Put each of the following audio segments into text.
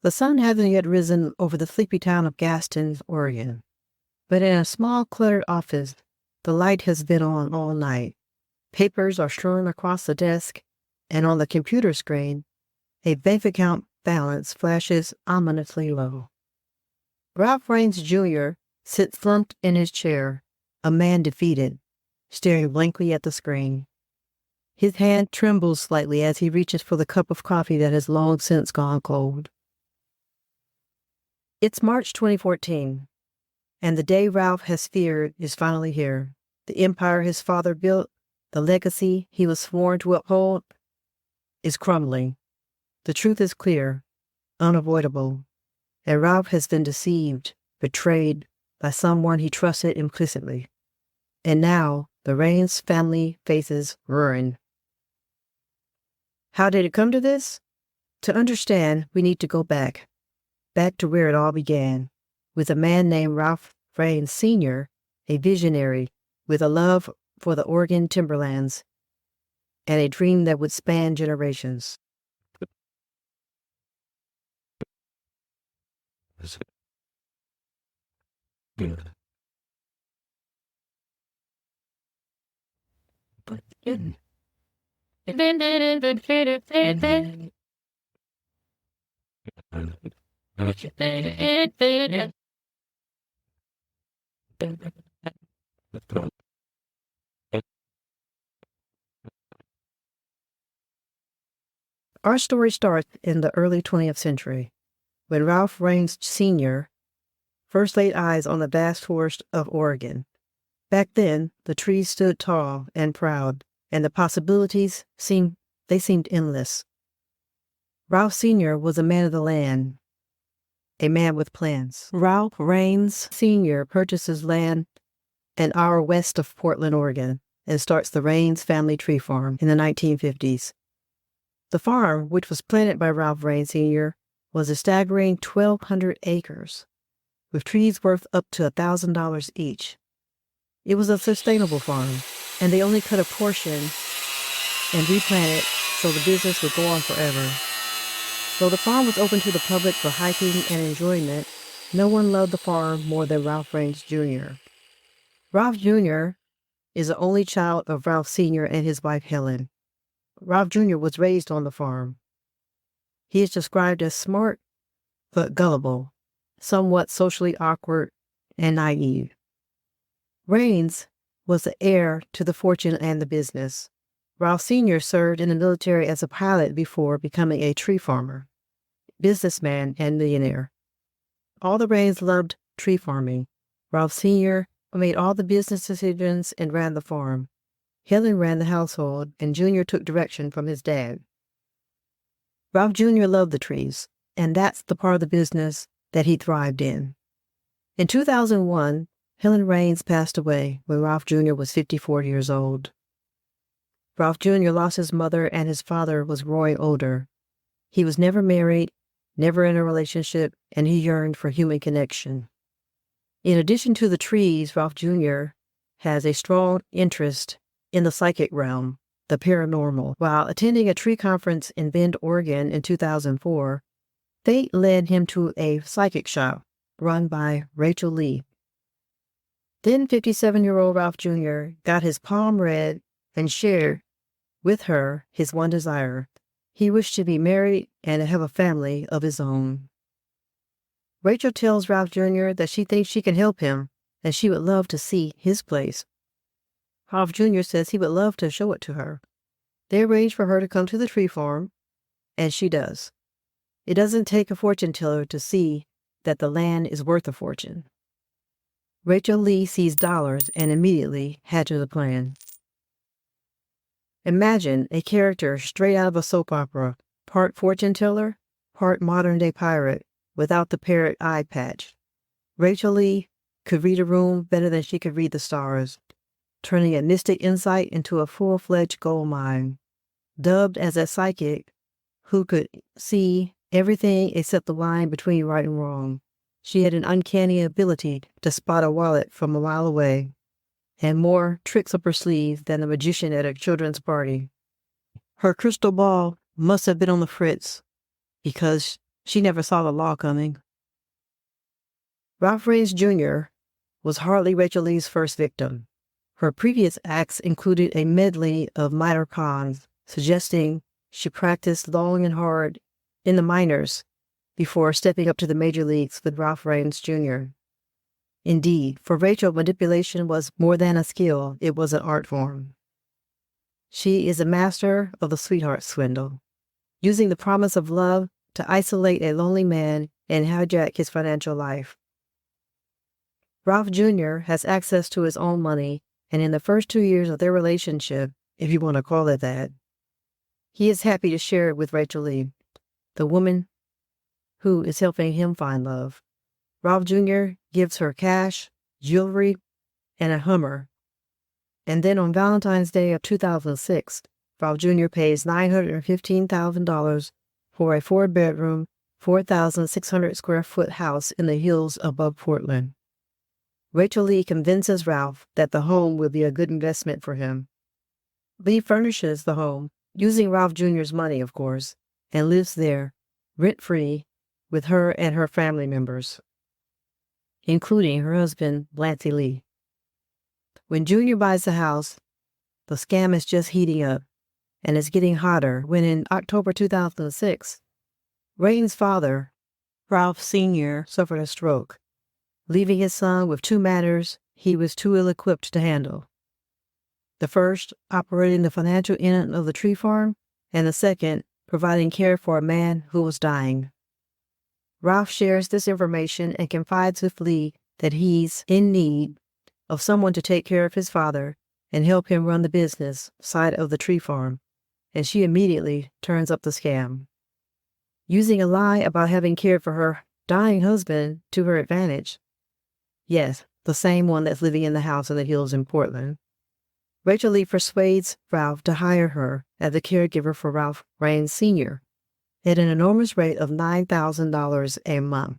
The sun hasn't yet risen over the sleepy town of Gaston, Oregon, but in a small, cluttered office, the light has been on all night. Papers are strewn across the desk, and on the computer screen, a bank account balance flashes ominously low. Ralph Raines Jr. sits slumped in his chair, a man defeated, staring blankly at the screen. His hand trembles slightly as he reaches for the cup of coffee that has long since gone cold. It's March 2014, and the day Ralph has feared is finally here. The empire his father built, the legacy he was sworn to uphold, is crumbling. The truth is clear, unavoidable, and Ralph has been deceived, betrayed by someone he trusted implicitly. And now the Raines family faces ruin. How did it come to this? To understand, we need to go back to where it all began, with a man named Ralph Raines Sr., a visionary with a love for the Oregon timberlands and a dream that would span generations. Our story starts in the early 20th century, when Ralph Raines Sr. first laid eyes on the vast forest of Oregon. Back then, the trees stood tall and proud, and the possibilities seemed endless. Ralph Sr. was a man of the land, a man with plans. Ralph Raines Sr. purchases land an hour west of Portland, Oregon, and starts the Raines family tree farm in the 1950s. The farm, which was planted by Ralph Raines Sr., was a staggering 1,200 acres, with trees worth up to $1,000 each. It was a sustainable farm, and they only cut a portion and replanted so the business would go on forever. Though the farm was open to the public for hiking and enjoyment, no one loved the farm more than Ralph Raines Jr. Ralph Jr. is the only child of Ralph Sr. and his wife Helen. Ralph Jr. was raised on the farm. He is described as smart but gullible, somewhat socially awkward and naive. Raines was the heir to the fortune and the business. Ralph Sr. served in the military as a pilot before becoming a tree farmer, businessman, and millionaire. All the Raines loved tree farming. Ralph Sr. made all the business decisions and ran the farm. Helen ran the household, and Jr. took direction from his dad. Ralph Jr. loved the trees, and that's the part of the business that he thrived in. In 2001, Helen Raines passed away when Ralph Jr. was 54 years old. Ralph Jr. lost his mother, and his father was growing older. He was never married, never in a relationship, and he yearned for human connection. In addition to the trees, Ralph Jr. has a strong interest in the psychic realm, the paranormal. While attending a tree conference in Bend, Oregon in 2004, fate led him to a psychic shop run by Rachel Lee. Then 57-year-old Ralph Jr. got his palm read and shared with her his one desire. He wished to be married and have a family of his own. Rachel tells Ralph Jr. that she thinks she can help him and she would love to see his place. Ralph Jr. says he would love to show it to her. They arrange for her to come to the tree farm, and she does. It doesn't take a fortune teller to see that the land is worth a fortune. Rachel Lee sees dollars and immediately hatches a plan. Imagine a character straight out of a soap opera, part fortune teller, part modern-day pirate, without the parrot eye patch. Rachel Lee could read a room better than she could read the stars, turning a mystic insight into a full-fledged gold mine. Dubbed as a psychic who could see everything except the line between right and wrong, she had an uncanny ability to spot a wallet from a mile away, and more tricks up her sleeve than a magician at a children's party. Her crystal ball must have been on the fritz, because She never saw the law coming. Ralph Raines Jr. was hardly Rachel Lee's first victim. Her previous acts included a medley of minor cons, suggesting she practiced long and hard in the minors before stepping up to the major leagues with Ralph Raines Jr. Indeed, for Rachel, manipulation was more than a skill, it was an art form. She is a master of the sweetheart swindle, using the promise of love to isolate a lonely man and hijack his financial life. Ralph Jr. has access to his own money, and in the first 2 years of their relationship, if you want to call it that, he is happy to share it with Rachel Lee, the woman who is helping him find love. Ralph Jr. gives her cash, jewelry, and a Hummer. And then on Valentine's Day of 2006, Ralph Jr. pays $915,000 for a 4-bedroom, 4,600 square foot house in the hills above Portland. Rachel Lee convinces Ralph that the home will be a good investment for him. Lee furnishes the home, using Ralph Jr.'s money, of course, and lives there, rent-free, with her and her family members, including her husband, Blancy Lee. When Jr. buys the house, the scam is just heating up, and it's getting hotter when in October 2006, Raines' father, Ralph Sr., suffered a stroke, leaving his son with 2 matters he was too ill-equipped to handle. The first, operating the financial end of the tree farm, and the second, providing care for a man who was dying. Ralph shares this information and confides with Lee that he's in need of someone to take care of his father and help him run the business side of the tree farm, and she immediately turns up the scam, using a lie about having cared for her dying husband to her advantage. Yes, the same one that's living in the house in the hills in Portland. Rachel Lee persuades Ralph to hire her as the caregiver for Ralph Raines Sr. at an enormous rate of $9,000 a month.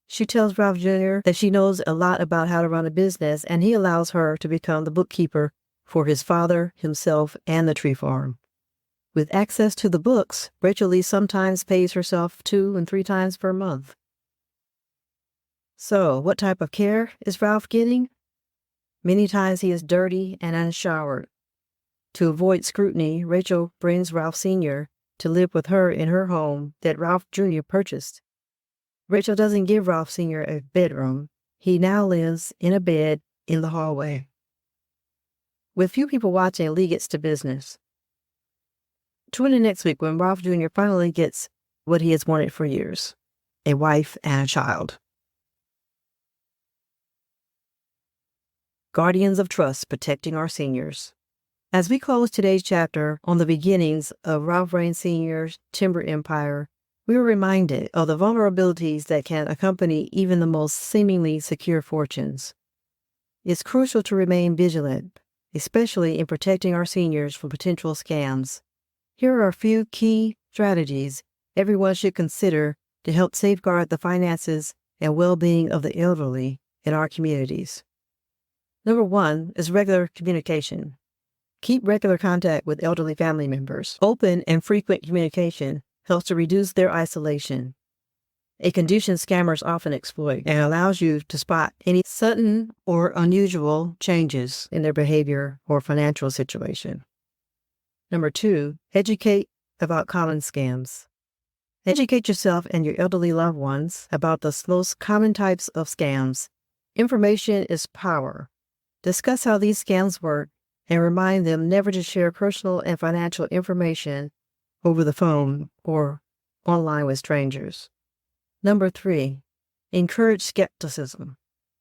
She tells Ralph Jr. that she knows a lot about how to run a business, and he allows her to become the bookkeeper for his father, himself, and the tree farm. With access to the books, Rachel Lee sometimes pays herself 2 and 3 times per month. So, what type of care is Ralph getting? Many times he is dirty and unshowered. To avoid scrutiny, Rachel brings Ralph Sr. to live with her in her home that Ralph Jr. purchased. Rachel doesn't give Ralph Sr. a bedroom. He now lives in a bed in the hallway. With few people watching, Lee gets to business. Tune in next week when Ralph Jr. finally gets what he has wanted for years, a wife and a child. Guardians of Trust Protecting Our Seniors. As we close today's chapter on the beginnings of Ralph Raines Sr.'s timber empire, we are reminded of the vulnerabilities that can accompany even the most seemingly secure fortunes. It's crucial to remain vigilant, especially in protecting our seniors from potential scams. Here are a few key strategies everyone should consider to help safeguard the finances and well-being of the elderly in our communities. Number 1 is regular communication. Keep regular contact with elderly family members. Open and frequent communication helps to reduce their isolation, a condition scammers often exploit, and allows you to spot any sudden or unusual changes in their behavior or financial situation. Number 2, educate about common scams. Educate yourself and your elderly loved ones about the most common types of scams. Information is power. Discuss how these scams work and remind them never to share personal and financial information over the phone or online with strangers. Number 3, encourage skepticism.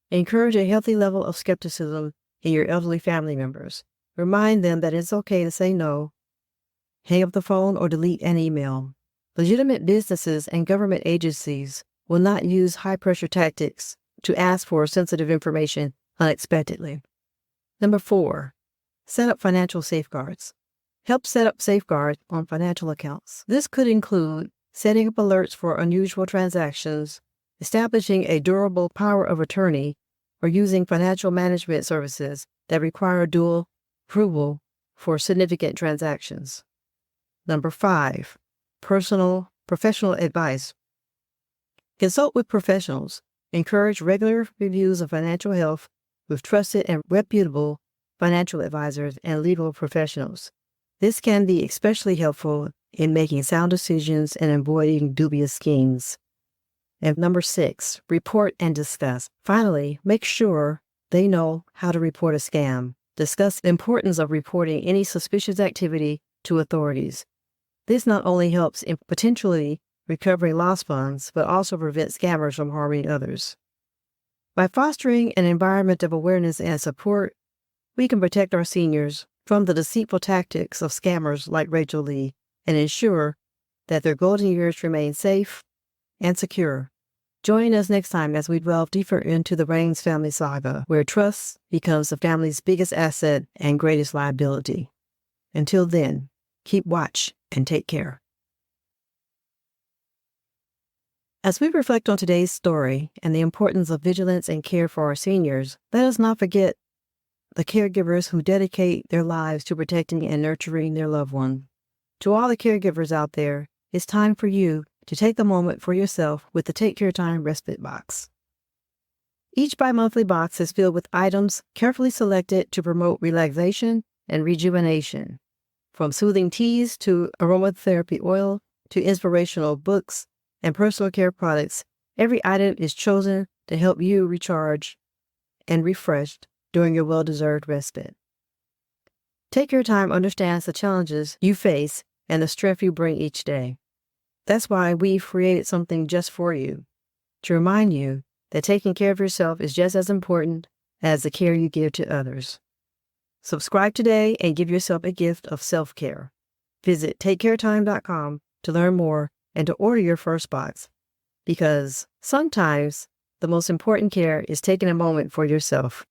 Encourage a healthy level of skepticism in your elderly family members. Remind them that it's okay to say no, hang up the phone, or delete an email. Legitimate businesses and government agencies will not use high-pressure tactics to ask for sensitive information unexpectedly. Number 4, set up financial safeguards. Help set up safeguards on financial accounts. This could include setting up alerts for unusual transactions, establishing a durable power of attorney, or using financial management services that require dual approval for significant transactions. Number 5, professional advice. Consult with professionals. Encourage regular reviews of financial health with trusted and reputable financial advisors and legal professionals. This can be especially helpful in making sound decisions and avoiding dubious schemes. And number 6, report and discuss. Finally, make sure they know how to report a scam. Discuss the importance of reporting any suspicious activity to authorities. This not only helps in potentially recovering lost funds, but also prevents scammers from harming others. By fostering an environment of awareness and support, we can protect our seniors from the deceitful tactics of scammers like Rachel Lee and ensure that their golden years remain safe and secure. Join us next time as we delve deeper into the Raines family saga, where trust becomes the family's biggest asset and greatest liability. Until then, keep watch and take care. As we reflect on today's story and the importance of vigilance and care for our seniors, let us not forget the caregivers who dedicate their lives to protecting and nurturing their loved one. To all the caregivers out there, it's time for you to take a moment for yourself with the Take Care Time Respite Box. Each bi-monthly box is filled with items carefully selected to promote relaxation and rejuvenation. From soothing teas to aromatherapy oil to inspirational books and personal care products, every item is chosen to help you recharge and refreshed during your well-deserved respite. Take Your Time understands the challenges you face and the strength you bring each day. That's why we've created something just for you, to remind you that taking care of yourself is just as important as the care you give to others. Subscribe today and give yourself a gift of self-care. Visit takecaretime.com to learn more and to order your first box, because sometimes the most important care is taking a moment for yourself.